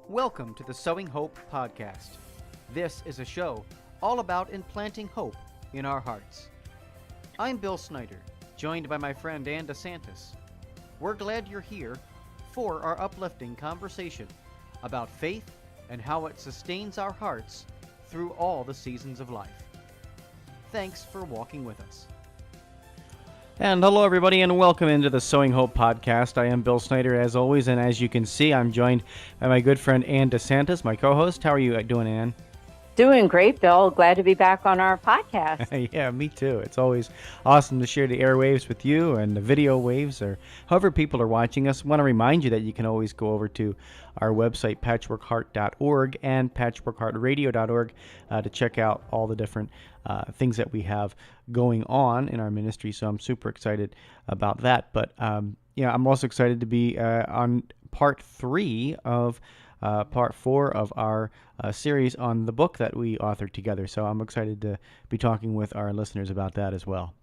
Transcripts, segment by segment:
Welcome to the Sowing Hope podcast. This is a show all about implanting hope in our hearts. I'm Bill Snyder, joined by my friend Ann DeSantis. We're glad you're here for our uplifting conversation about faith and how it sustains our hearts through all the seasons of life. Thanks for walking with us. And hello, everybody, and welcome into the Sowing Hope podcast. I am Bill Snyder, as always, and as you can see, I'm joined by my good friend Ann DeSantis, my co-host. How are you doing, Ann? Doing great, Bill. Glad to be back on our podcast. Yeah, me too. It's always awesome to share the airwaves with you and the video waves, or however people are watching us. I want to remind you that you can always go over to our website, patchworkheart.org and patchworkheartradio.org to check out all the different things that we have going on in our ministry. So I'm super excited about that. But I'm also excited to be on part 3 of part 4 of our series on the book that we authored together. So I'm excited to be talking with our listeners about that as well.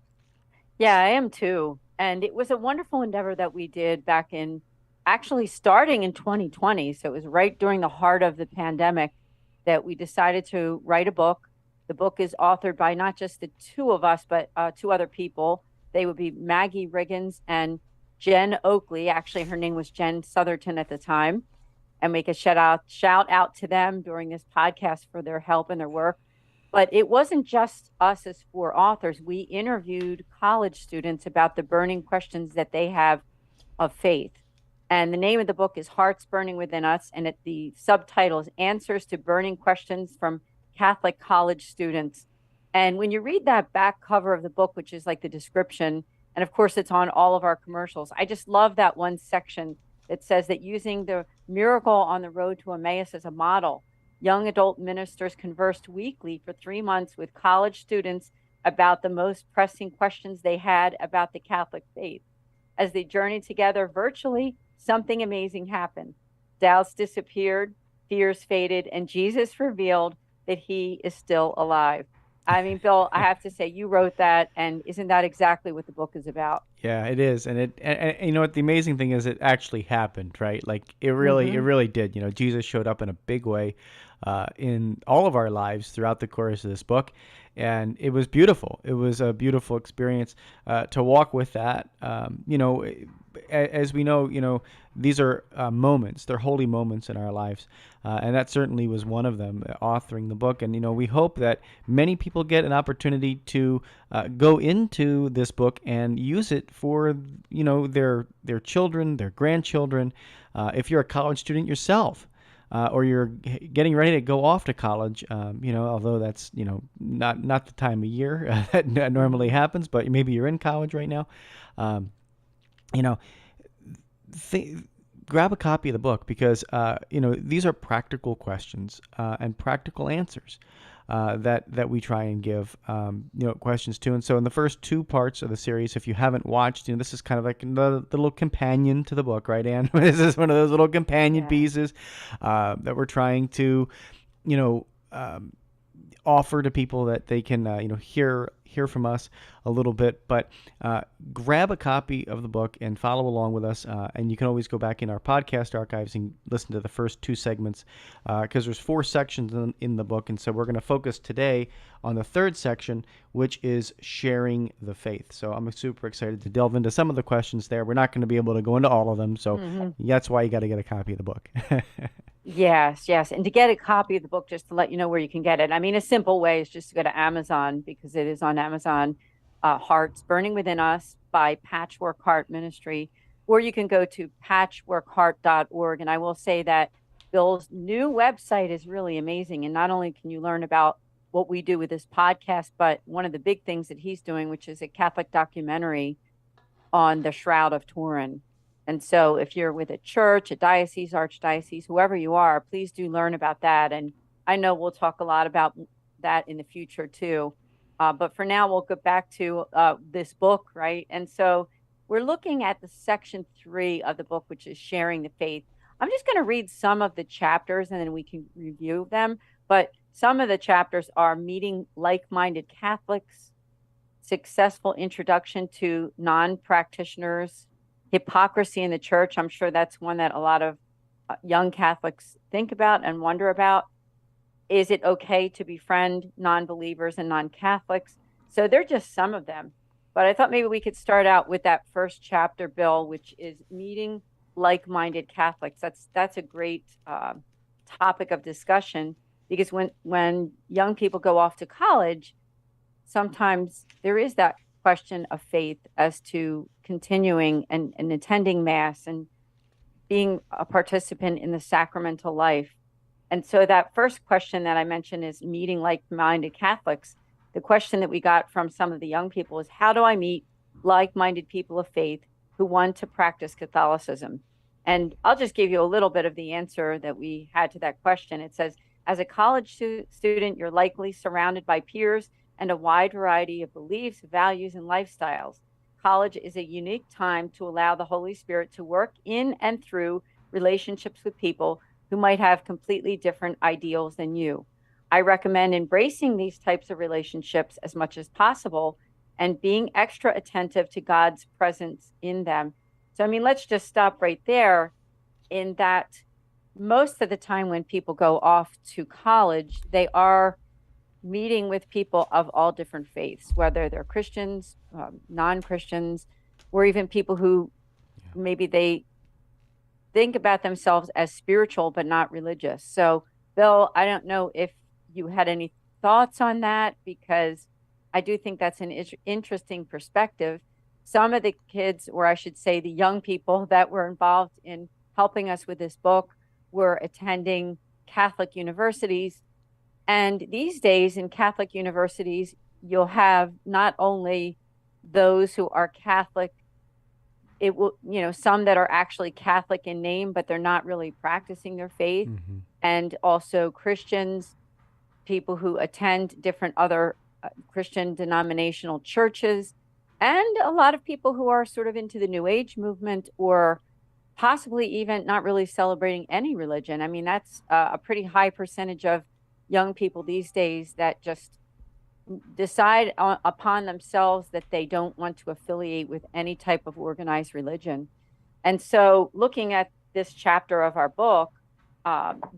Yeah, I am too. And it was a wonderful endeavor that we did back in, actually starting in 2020. So it was right during the heart of the pandemic that we decided to write a book. The book is authored by not just the two of us, but 2 other people. They would be Maggie Riggins and Jen Oakley. Actually, her name was Jen Southerton at the time. And make a shout out to them during this podcast for their help and their work. But it wasn't just us as 4 authors. We interviewed college students about the burning questions that they have of faith. And the name of the book is Hearts Burning Within Us. And the subtitle is Answers to Burning Questions from Catholic College Students. And when you read that back cover of the book, which is like the description, and of course it's on all of our commercials, I just love that one section that says that using the miracle on the road to Emmaus as a model, young adult ministers conversed weekly for 3 months with college students about the most pressing questions they had about the Catholic faith. As they journeyed together virtually, something amazing happened. Doubts disappeared, fears faded, and Jesus revealed that he is still alive. I mean, Bill, I have to say, you wrote that, and isn't that exactly what the book is about? Yeah, it is, and you know what the amazing thing is, it actually happened, right? Like it really did. You know, Jesus showed up in a big way in all of our lives throughout the course of this book, and it was beautiful. It was a beautiful experience to walk with that. As we know, these are moments. They're holy moments in our lives, and that certainly was one of them. Authoring the book, and we hope that many people get an opportunity to go into this book and use it for their children, their grandchildren. If you're a college student yourself, or you're getting ready to go off to college, although that's not the time of year that normally happens, but maybe you're in college right now. Grab a copy of the book because these are practical questions and practical answers that we try and give questions to. And so in the first 2 parts of the series, if you haven't watched, this is kind of like the little companion to the book, right, Ann? This is one of those little companion pieces that we're trying to offer to people that they can hear from us a little bit. But grab a copy of the book and follow along with us, and you can always go back in our podcast archives and listen to the first 2 segments because there's 4 sections in the book. And so we're going to focus today on the 3rd section, which is sharing the faith. So I'm super excited to delve into some of the questions there. We're not going to be able to go into all of them, so that's why you got to get a copy of the book. Yes. And to get a copy of the book, just to let you know where you can get it. I mean, a simple way is just to go to Amazon because it is on Amazon. Hearts Burning Within Us by Patchwork Heart Ministry, or you can go to patchworkheart.org. And I will say that Bill's new website is really amazing. And not only can you learn about what we do with this podcast, but one of the big things that he's doing, which is a Catholic documentary on the Shroud of Turin. And so if you're with a church, a diocese, archdiocese, whoever you are, please do learn about that. And I know we'll talk a lot about that in the future too. But for now, we'll go back to this book, right? And so we're looking at the section 3 of the book, which is sharing the faith. I'm just going to read some of the chapters and then we can review them. But some of the chapters are meeting like-minded Catholics, successful introduction to non-practitioners, hypocrisy in the church. I'm sure that's one that a lot of young Catholics think about and wonder about. Is it okay to befriend non-believers and non-Catholics? So they're just some of them. But I thought maybe we could start out with that first chapter, Bill, which is meeting like-minded Catholics. That's a great topic of discussion, because when young people go off to college, sometimes there is that question of faith as to continuing and attending mass and being a participant in the sacramental life. And so that first question that I mentioned is meeting like-minded Catholics. The question that we got from some of the young people is, how do I meet like-minded people of faith who want to practice Catholicism? And I'll just give you a little bit of the answer that we had to that question. It says, as a college student, you're likely surrounded by peers and a wide variety of beliefs, values, and lifestyles. College is a unique time to allow the Holy Spirit to work in and through relationships with people who might have completely different ideals than you. I recommend embracing these types of relationships as much as possible and being extra attentive to God's presence in them. So, I mean, let's just stop right there, in that most of the time when people go off to college, they are meeting with people of all different faiths, whether they're Christians, non-Christians, or even people who maybe they think about themselves as spiritual but not religious. So, Bill, I don't know if you had any thoughts on that, because I do think that's an interesting perspective. Some of the kids, or I should say the young people that were involved in helping us with this book, were attending Catholic universities. And these days in Catholic universities, you'll have not only those who are Catholic, it will, some that are actually Catholic in name, but they're not really practicing their faith. Mm-hmm. And also Christians, people who attend different other Christian denominational churches, and a lot of people who are sort of into the New Age movement, or possibly even not really celebrating any religion. I mean, that's a pretty high percentage of young people these days that just decide upon themselves that they don't want to affiliate with any type of organized religion. And so, looking at this chapter of our book,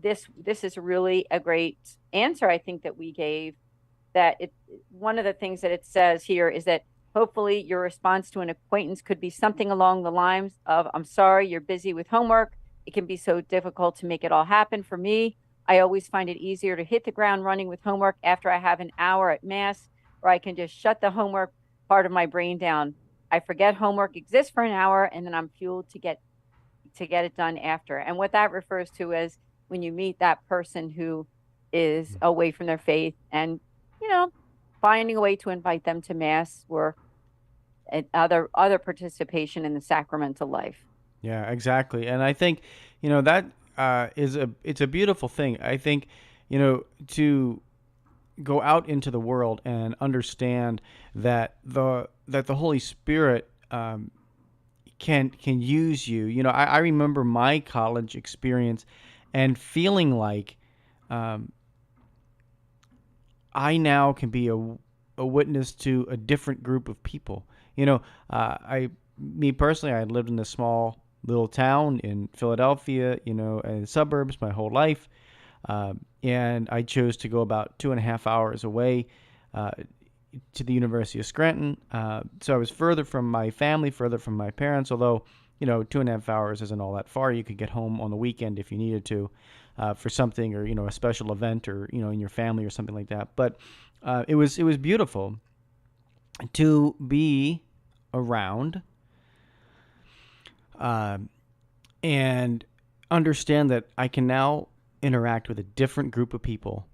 this is really a great answer, I think, that we gave. That one of the things that it says here is that hopefully your response to an acquaintance could be something along the lines of, "I'm sorry, you're busy with homework. It can be so difficult to make it all happen. For me, I always find it easier to hit the ground running with homework after I have an hour at mass, or I can just shut the homework part of my brain down. I forget homework exists for an hour, and then I'm fueled to get it done after." And what that refers to is when you meet that person who is away from their faith, and finding a way to invite them to mass or other participation in the sacramental life. Yeah, exactly. And I think, that it's a beautiful thing. I think, to go out into the world and understand that the Holy Spirit can use you. I remember my college experience and feeling like I now can be a witness to a different group of people. Me personally, I lived in a small little town in Philadelphia, and suburbs my whole life. And I chose to go about 2.5 hours away to the University of Scranton. So I was further from my family, further from my parents, although, 2.5 hours isn't all that far. You could get home on the weekend if you needed to for something, or, a special event, or, in your family or something like that. But it was beautiful to be around and understand that I can now interact with a different group of people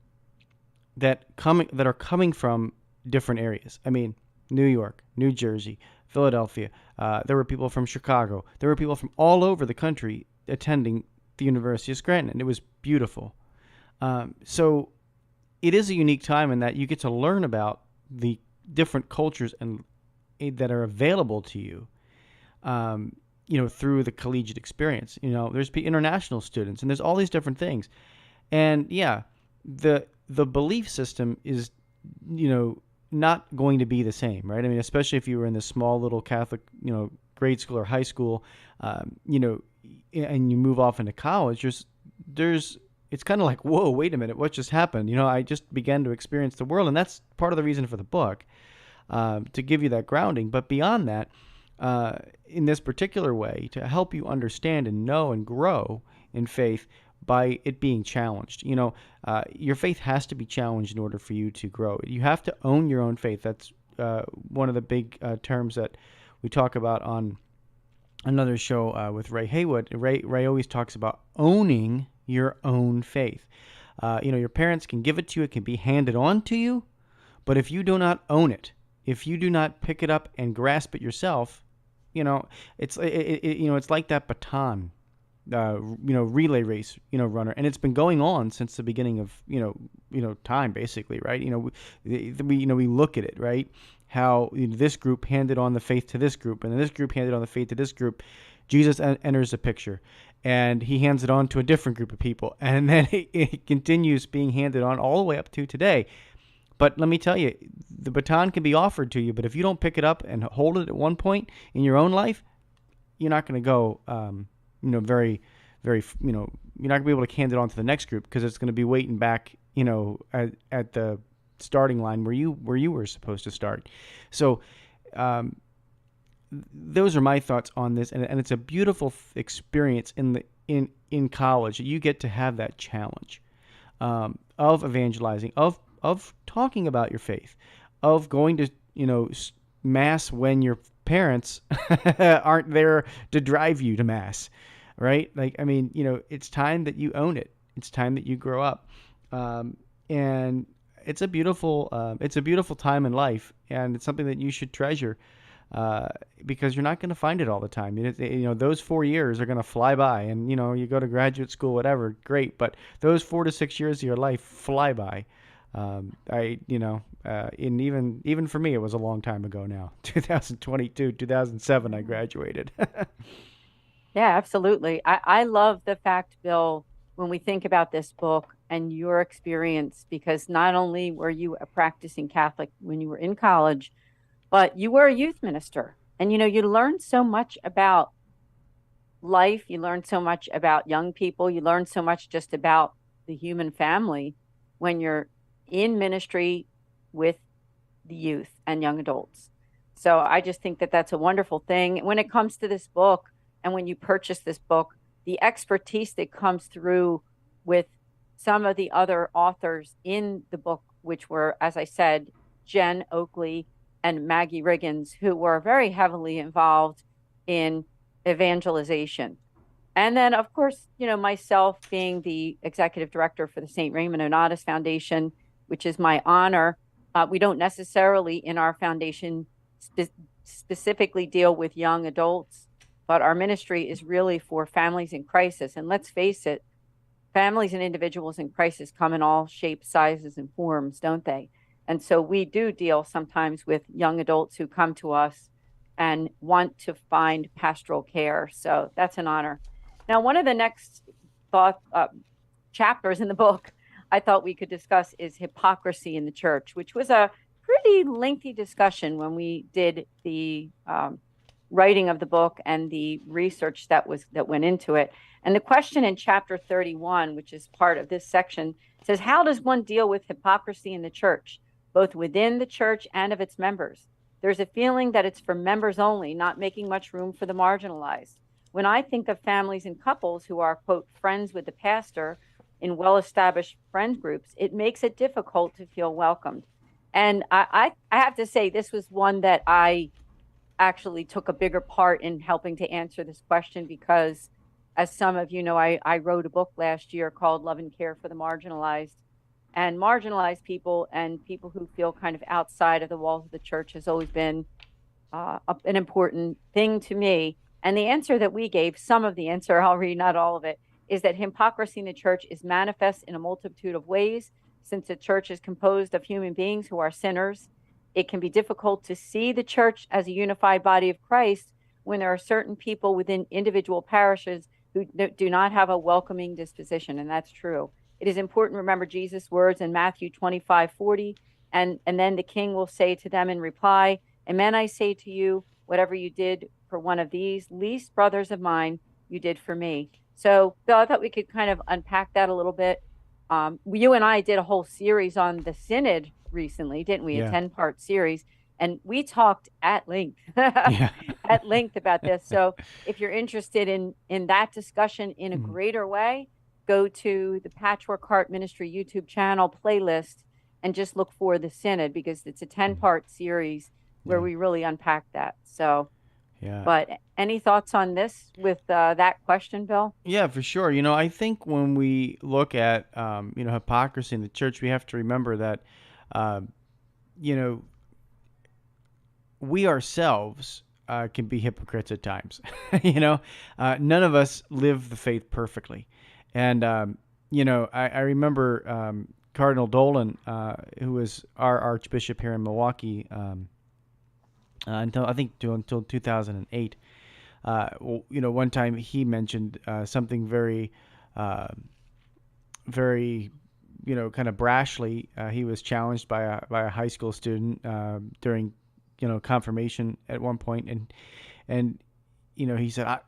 that are coming from different areas. I mean, New York, New Jersey, Philadelphia. There were people from Chicago. There were people from all over the country attending the University of Scranton, and it was beautiful. So it is a unique time in that you get to learn about the different cultures and that are available to you. Through the collegiate experience. There's international students, and there's all these different things. And yeah, the belief system is, not going to be the same, right? I mean, especially if you were in this small little Catholic, grade school or high school, and you move off into college, there's it's kind of like, whoa, wait a minute, what just happened? I just began to experience the world, and that's part of the reason for the book, to give you that grounding. But beyond that, uh, in this particular way, to help you understand and know and grow in faith by it being challenged. Your faith has to be challenged in order for you to grow. You have to own your own faith. That's one of the big terms that we talk about on another show with Ray Haywood. Ray always talks about owning your own faith. Your parents can give it to you, it can be handed on to you, but if you do not own it, if you do not pick it up and grasp it yourself, it's like that baton, relay race, runner, and it's been going on since the beginning of time, basically, right? We look at it, right? How this group handed on the faith to this group, and then this group handed on the faith to this group. Jesus enters the picture, and he hands it on to a different group of people, and then it continues being handed on all the way up to today. But let me tell you, the baton can be offered to you, but if you don't pick it up and hold it at one point in your own life, you're not going to go, very, very, you're not going to be able to hand it on to the next group, because it's going to be waiting back, at the starting line where you were supposed to start. So, those are my thoughts on this, and it's a beautiful experience in college. You get to have that challenge of evangelizing, of talking about your faith, of going to mass when your parents aren't there to drive you to mass, right? Like, I mean, it's time that you own it. It's time that you grow up, and it's a beautiful time in life, and it's something that you should treasure, because you're not going to find it all the time. Those 4 years are going to fly by, and you go to graduate school, whatever, great, but those 4 to 6 years of your life fly by. And even for me, it was a long time ago now. 2022, 2007, I graduated. Yeah, absolutely. I love the fact, Bill, when we think about this book and your experience, because not only were you a practicing Catholic when you were in college, but you were a youth minister. And you learned so much about life, you learned so much about young people, you learned so much just about the human family when you're in ministry with the youth and young adults. So I just think that that's a wonderful thing. When it comes to this book, and when you purchase this book, the expertise that comes through with some of the other authors in the book, which were, as I said, Jen Oakley and Maggie Riggins, who were very heavily involved in evangelization. And then, of course, myself being the executive director for the St. Raymond Onatus Foundation, which is my honor. We don't necessarily in our foundation specifically deal with young adults, but our ministry is really for families in crisis. And let's face it, families and individuals in crisis come in all shapes, sizes, and forms, don't they? And so we do deal sometimes with young adults who come to us and want to find pastoral care. So that's an honor. Now, one of the next thought chapters in the book I thought we could discuss is hypocrisy in the church, which was a pretty lengthy discussion when we did the writing of the book and the research that went into it. And the question in chapter 31, which is part of this section, says, how does one deal with hypocrisy in the church, both within the church and of its members? There's a feeling that it's for members only, not making much room for the marginalized. When I think of families and couples who are, quote, friends with the pastor in well-established friend groups, it makes it difficult to feel welcomed. And I have to say, this was one that I actually took a bigger part in helping to answer this question, because as some of you know, I wrote a book last year called Love and Care for the Marginalized. And marginalized people and people who feel kind of outside of the walls of the church has always been an important thing to me. And the answer that we gave, some of the answer, I'll read, not all of it, is that hypocrisy in the church is manifest in a multitude of ways. Since the church is composed of human beings who are sinners, it can be difficult to see the church as a unified body of Christ when there are certain people within individual parishes who do not have a welcoming disposition. And that's true. It is important to remember Jesus' words in Matthew 25:40. And then the king will say to them in reply, amen, I say to you, whatever you did for one of these least brothers of mine, you did for me. So, Bill, I thought we could kind of unpack that a little bit. You and I did a whole series on the synod recently, didn't we? A Yeah. 10-part series, and we talked at length Yeah. at length about this. So, if you're interested in that discussion in a Mhm. greater way, go to the Patchwork Heart Ministry YouTube channel playlist and just look for the synod, because it's a Mhm. 10-part series where Yeah. we really unpack that. So, Yeah. but any thoughts on this with that question, Bill? Yeah, for sure. I think when we look at hypocrisy in the church, we have to remember that um, you know we ourselves can be hypocrites at times. None of us live the faith perfectly, and I remember Cardinal Dolan, who was our Archbishop here in Milwaukee until I think until 2008. One time he mentioned something very, uh, very, kind of brashly. He was challenged by a high school student during, confirmation at one point, and he said,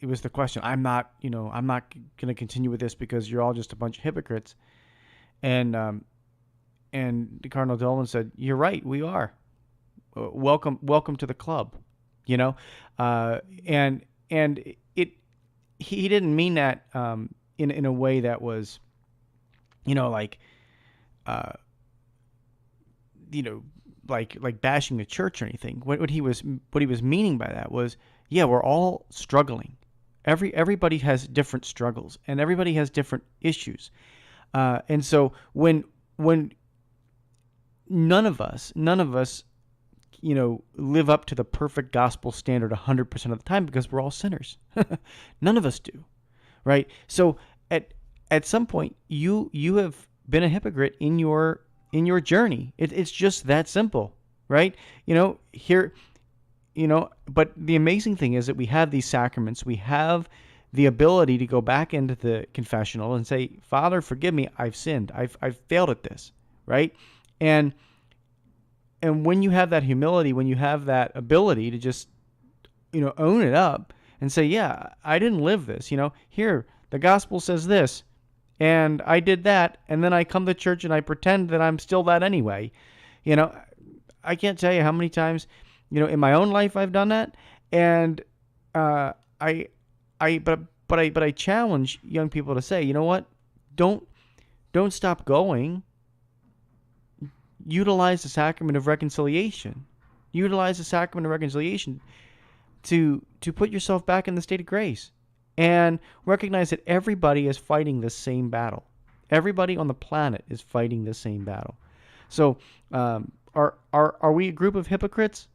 it was the question. I'm not going to continue with this because you're all just a bunch of hypocrites. And Cardinal Dolan said, "You're right. We are. Welcome to the club." You know, and it he didn't mean that in a way that was, like uh, you know like bashing the church or anything. What he was meaning by that was, yeah, we're all struggling. Everybody has different struggles and everybody has different issues. And so when none of us live up to the perfect gospel standard 100% of the time, because we're all sinners. None of us do, right? So at some point you have been a hypocrite in your journey. It's just that simple, right? Here, but the amazing thing is that we have these sacraments. We have the ability to go back into the confessional and say, Father, forgive me, I've sinned, I've failed at this, right? And and when you have that humility, when you have that ability to just own it up and say, yeah, I didn't live this. Here, the gospel says this, and I did that, and then I come to church and I pretend that I'm still that anyway. you know I can't tell you how many times in my own life I've done that. And uh I I but I challenge young people to say, you know what, don't don't stop going. Utilize the sacrament of reconciliation. Utilize the sacrament of reconciliation to put yourself back in the state of grace, and recognize that everybody is fighting the same battle. Everybody on the planet is fighting the same battle. So, are we a group of hypocrites?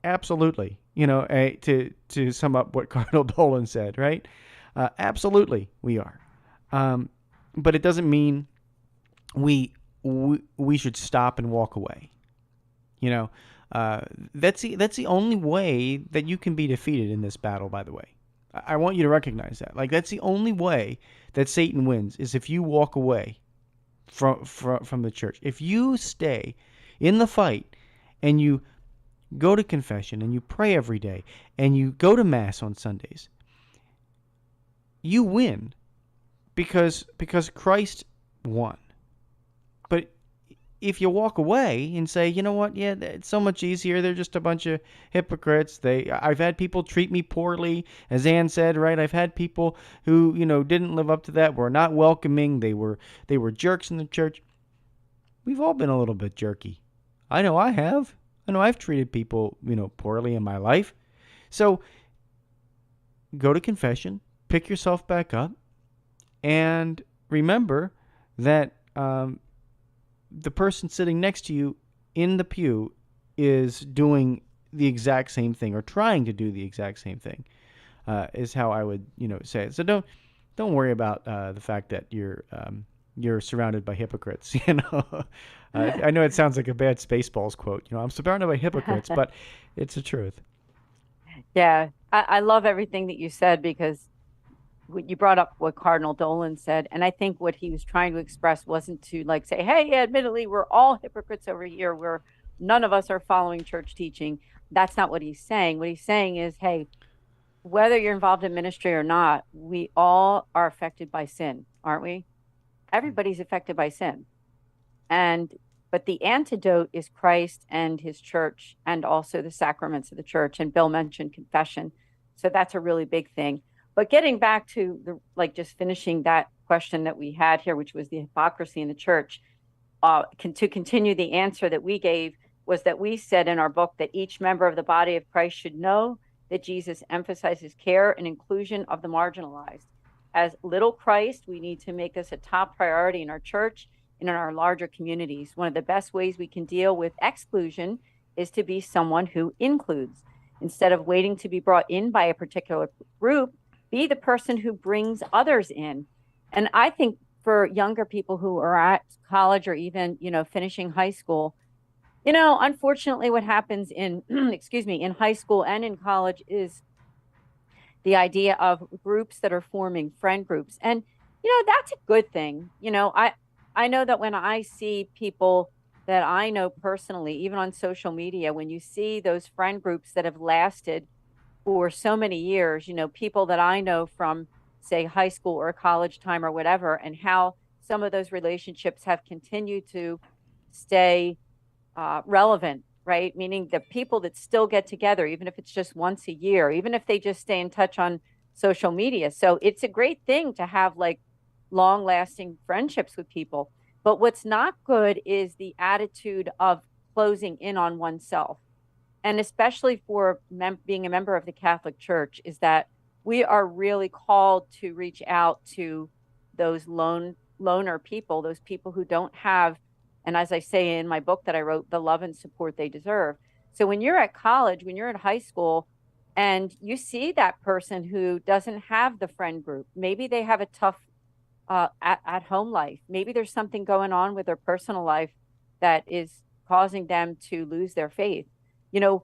Absolutely. To sum up what Cardinal Dolan said, right? Absolutely, we are. Um, but it doesn't mean we should stop and walk away. You know, uh, that's the only way that you can be defeated in this battle. By the way, I want you to recognize that. Like, that's the only way that Satan wins, is if you walk away from the church. If you stay in the fight and you go to confession and you pray every day and you go to mass on Sundays, you win, because Christ won. But if you walk away and say, you know what, yeah, it's so much easier. They're just a bunch of hypocrites. I've had people treat me poorly, as Ann said, right? I've had people who, didn't live up to that, were not welcoming. They were jerks in the church. We've all been a little bit jerky. I know I have. I know I've treated people, poorly in my life. So go to confession, pick yourself back up, and remember that the person sitting next to you in the pew is doing the exact same thing, or trying to do the exact same thing. Is how I would, say it. So don't worry about the fact that you're surrounded by hypocrites. I know it sounds like a bad Spaceballs quote. I'm surrounded by hypocrites, but it's the truth. Yeah, I love everything that you said, because you brought up what Cardinal Dolan said, and I think what he was trying to express wasn't to like say, "Hey, admittedly, we're all hypocrites over here. We're none of us are following church teaching." That's not what he's saying. What he's saying is, "Hey, whether you're involved in ministry or not, we all are affected by sin, aren't we? Everybody's affected by sin. And but the antidote is Christ and his church and also the sacraments of the church. And Bill mentioned confession. So that's a really big thing. But getting back to the like just finishing that question that we had here, which was the hypocrisy in the church, to continue the answer that we gave was that we said in our book that each member of the body of Christ should know that Jesus emphasizes care and inclusion of the marginalized. As little Christ, we need to make this a top priority in our church and in our larger communities. One of the best ways we can deal with exclusion is to be someone who includes. Instead of waiting to be brought in by a particular group, be the person who brings others in. And I think for younger people who are at college or even, finishing high school, unfortunately what happens in excuse me, in high school and in college is the idea of groups that are forming friend groups. And that's a good thing. I know that when I see people that I know personally, even on social media, when you see those friend groups that have lasted for so many years, people that I know from, say, high school or college time or whatever, and how some of those relationships have continued to stay relevant, right? Meaning the people that still get together, even if it's just once a year, even if they just stay in touch on social media. So it's a great thing to have like long lasting friendships with people. But what's not good is the attitude of closing in on oneself. And especially for being a member of the Catholic Church, is that we are really called to reach out to those loner people, those people who don't have, and as I say in my book that I wrote, the love and support they deserve. So when you're at college, when you're at high school, and you see that person who doesn't have the friend group, maybe they have a tough at home life, maybe there's something going on with their personal life that is causing them to lose their faith. You know,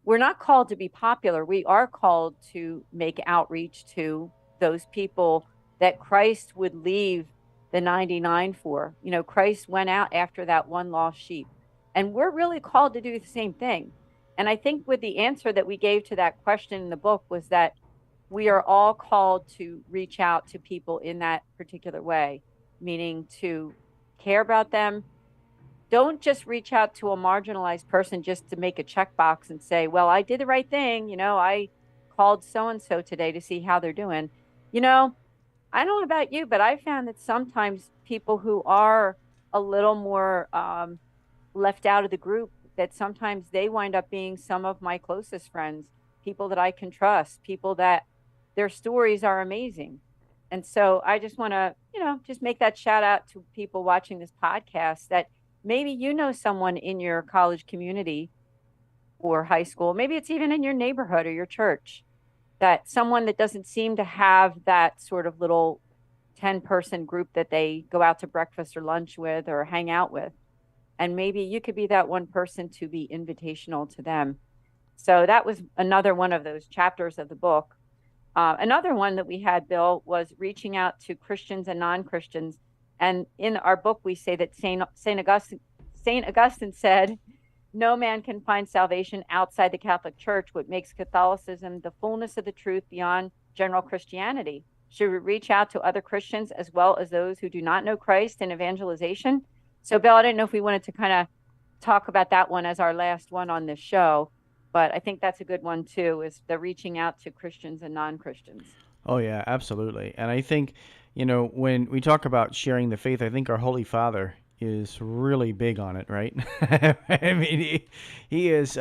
we're not called to be popular. We are called to make outreach to those people that Christ would leave the 99 for. Christ went out after that one lost sheep. And we're really called to do the same thing. And I think with the answer that we gave to that question in the book was that we are all called to reach out to people in that particular way, meaning to care about them. Don't just reach out to a marginalized person just to make a checkbox and say, well, I did the right thing. I called so and so today to see how they're doing. I don't know about you, but I found that sometimes people who are a little more left out of the group, that sometimes they wind up being some of my closest friends, people that I can trust, people that their stories are amazing. And so I just want to, just make that shout out to people watching this podcast that maybe someone in your college community or high school, maybe it's even in your neighborhood or your church, that someone that doesn't seem to have that sort of little 10-person group that they go out to breakfast or lunch with or hang out with. And maybe you could be that one person to be invitational to them. So that was another one of those chapters of the book. Another one that we had, Bill, was reaching out to Christians and non-Christians. And in our book, we say that Saint Augustine said, no man can find salvation outside the Catholic Church. What makes Catholicism the fullness of the truth beyond general Christianity? Should we reach out to other Christians as well as those who do not know Christ in evangelization? So, Bill, I didn't know if we wanted to kind of talk about that one as our last one on this show, but I think that's a good one too, is the reaching out to Christians and non-Christians. Oh yeah, absolutely. And I think, when we talk about sharing the faith, I think our Holy Father is really big on it, right? I mean, he is,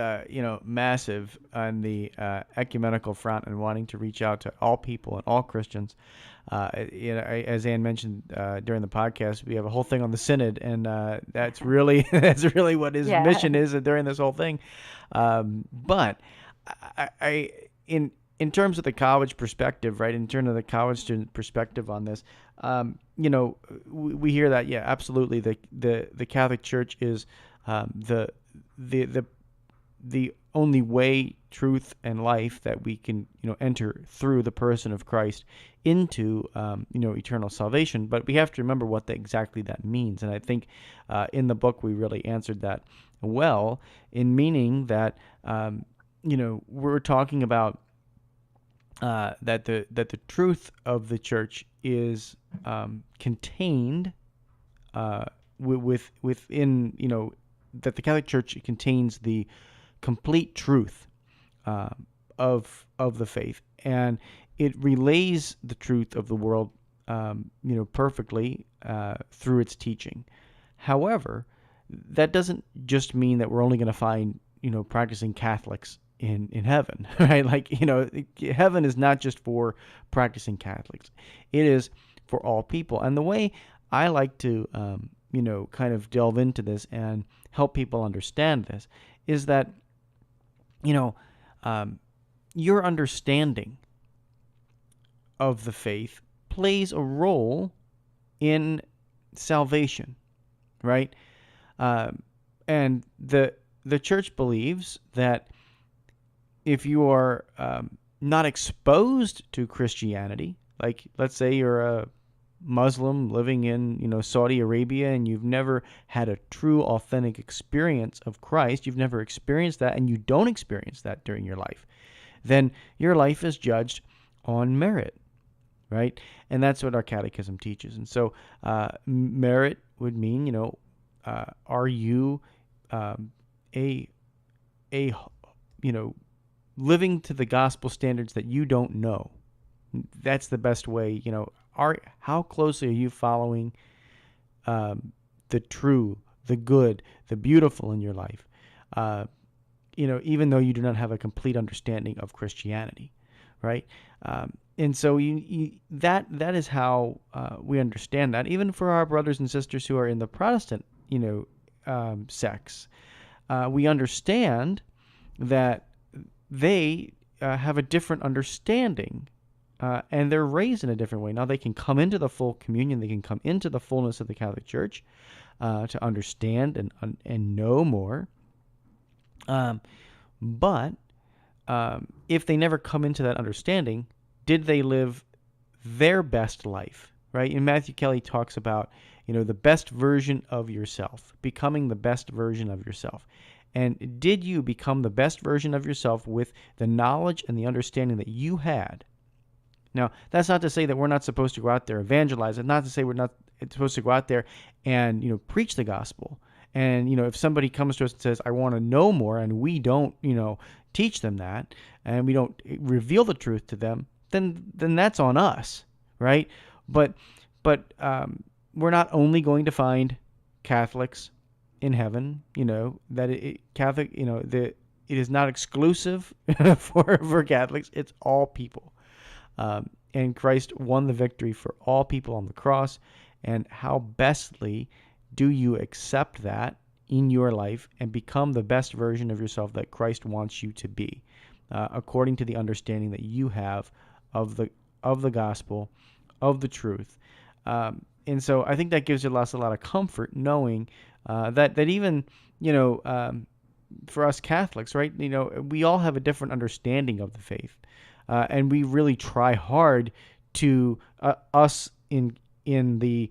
massive on the ecumenical front and wanting to reach out to all people and all Christians. As Ann mentioned during the podcast, we have a whole thing on the synod, and that's really what his mission is during this whole thing. But in terms of the college perspective, right? In terms of the college student perspective on this, we hear that, yeah, absolutely. The Catholic Church is the only way, truth, and life that we can, enter through the person of Christ into, eternal salvation. But we have to remember what exactly that means. And I think in the book we really answered that well, in meaning that, we're talking about that the truth of the church is contained within, that the Catholic Church contains the complete truth uh, of the faith, and it relays the truth of the world, perfectly through its teaching. However, that doesn't just mean that we're only going to find, practicing Catholics in heaven, right? Like, heaven is not just for practicing Catholics; it is for all people. And the way I like to, kind of delve into this and help people understand this is that, you know, um, your understanding of the faith plays a role in salvation, right? Um, and the church believes that if you are not exposed to Christianity, like let's say you're a Muslim living in, Saudi Arabia, and you've never had a true authentic experience of Christ, you've never experienced that, and you don't experience that during your life, then your life is judged on merit, right? And that's what our catechism teaches. And so merit would mean, are you a a living to the gospel standards that you don't know? That's the best way. How closely are you following the true, the good, the beautiful in your life? Even though you do not have a complete understanding of Christianity, right? And so that is how we understand that. Even for our brothers and sisters who are in the Protestant, sects, we understand that they have a different understanding, and they're raised in a different way. Now they can come into the full communion, they can come into the fullness of the Catholic Church to understand and know more. But if they never come into that understanding, did they live their best life, right? And Matthew Kelly talks about, the best version of yourself, becoming the best version of yourself. And did you become the best version of yourself with the knowledge and the understanding that you had? Now, that's not to say that we're not supposed to go out there evangelize. It's not to say we're not supposed to go out there and, preach the gospel. And, if somebody comes to us and says, I want to know more, and we don't, teach them that, and we don't reveal the truth to them, then that's on us, right? But we're not only going to find Catholics in heaven, that Catholic, it is not exclusive for Catholics. It's all people. And Christ won the victory for all people on the cross. And how bestly do you accept that in your life and become the best version of yourself that Christ wants you to be, according to the understanding that you have of the gospel, of the truth. And so I think that gives us a lot of comfort, knowing that even, for us Catholics, right? We all have a different understanding of the faith, and we really try hard to us in the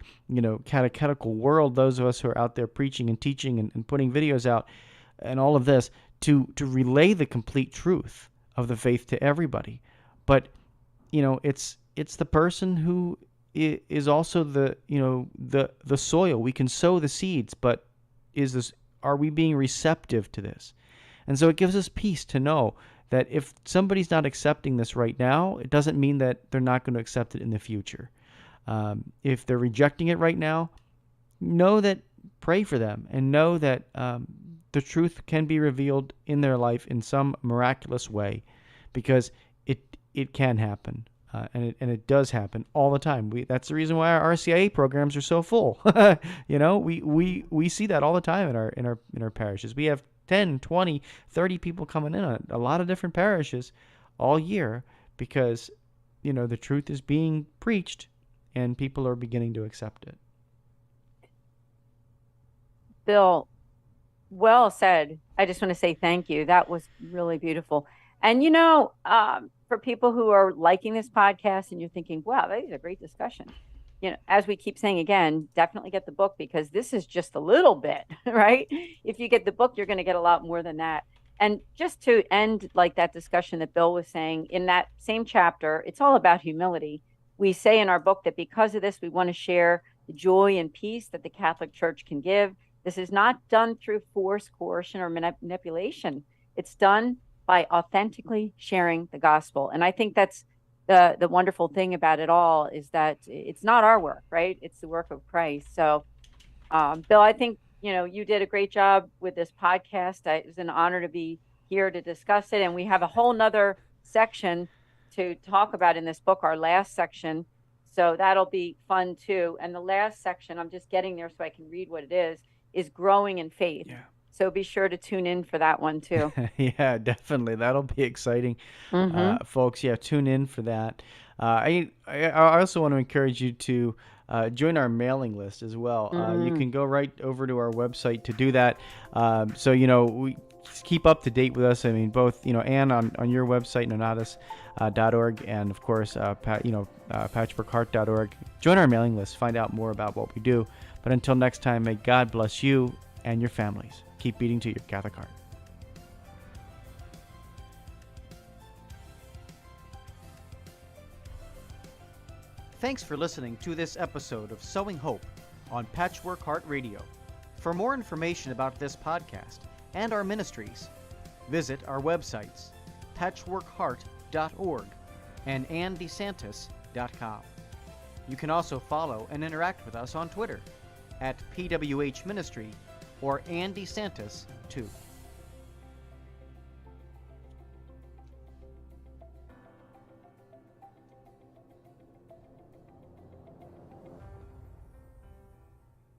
catechetical world, those of us who are out there preaching and teaching and putting videos out and all of this, to relay the complete truth of the faith to everybody. But it's the person who is also the soil. We can sow the seeds, but are we being receptive to this? And so it gives us peace to know that if somebody's not accepting this right now, it doesn't mean that they're not going to accept it in the future. If they're rejecting it right now, pray for them, and know that the truth can be revealed in their life in some miraculous way, because it can happen. And it does happen all the time. That's the reason why our RCIA programs are so full. We see that all the time in our parishes. We have 10, 20, 30 people coming in on a lot of different parishes all year, because the truth is being preached and people are beginning to accept it. Bill, well said. I just want to say thank you. That was really beautiful. And for people who are liking this podcast and you're thinking, wow, that is a great discussion. As we keep saying again, definitely get the book, because this is just a little bit, right? If you get the book, you're going to get a lot more than that. And just to end like that discussion that Bill was saying, in that same chapter, it's all about humility. We say in our book that because of this, we want to share the joy and peace that the Catholic Church can give. This is not done through force, coercion, or manipulation. It's done by authentically sharing the gospel. And I think that's the wonderful thing about it all, is that it's not our work, right? It's the work of Christ. So Bill, I think, you did a great job with this podcast. It was an honor to be here to discuss it. And we have a whole nother section to talk about in this book, our last section. So that'll be fun too. And the last section, I'm just getting there so I can read what it is growing in faith. Yeah. So be sure to tune in for that one too. Yeah, definitely. That'll be exciting, folks. Yeah, tune in for that. I also want to encourage you to join our mailing list as well. You can go right over to our website to do that. So we keep up to date with us. I mean, both Anne on your website, nonatus.org, and of course patchworkheart.org. Join our mailing list. Find out more about what we do. But until next time, may God bless you and your families. Keep beating to your Catholic heart. Thanks for listening to this episode of Sowing Hope on Patchwork Heart Radio. For more information about this podcast and our ministries, visit our websites, patchworkheart.org and andesantis.com. You can also follow and interact with us on Twitter at PWH Ministry or Andy Santis 2.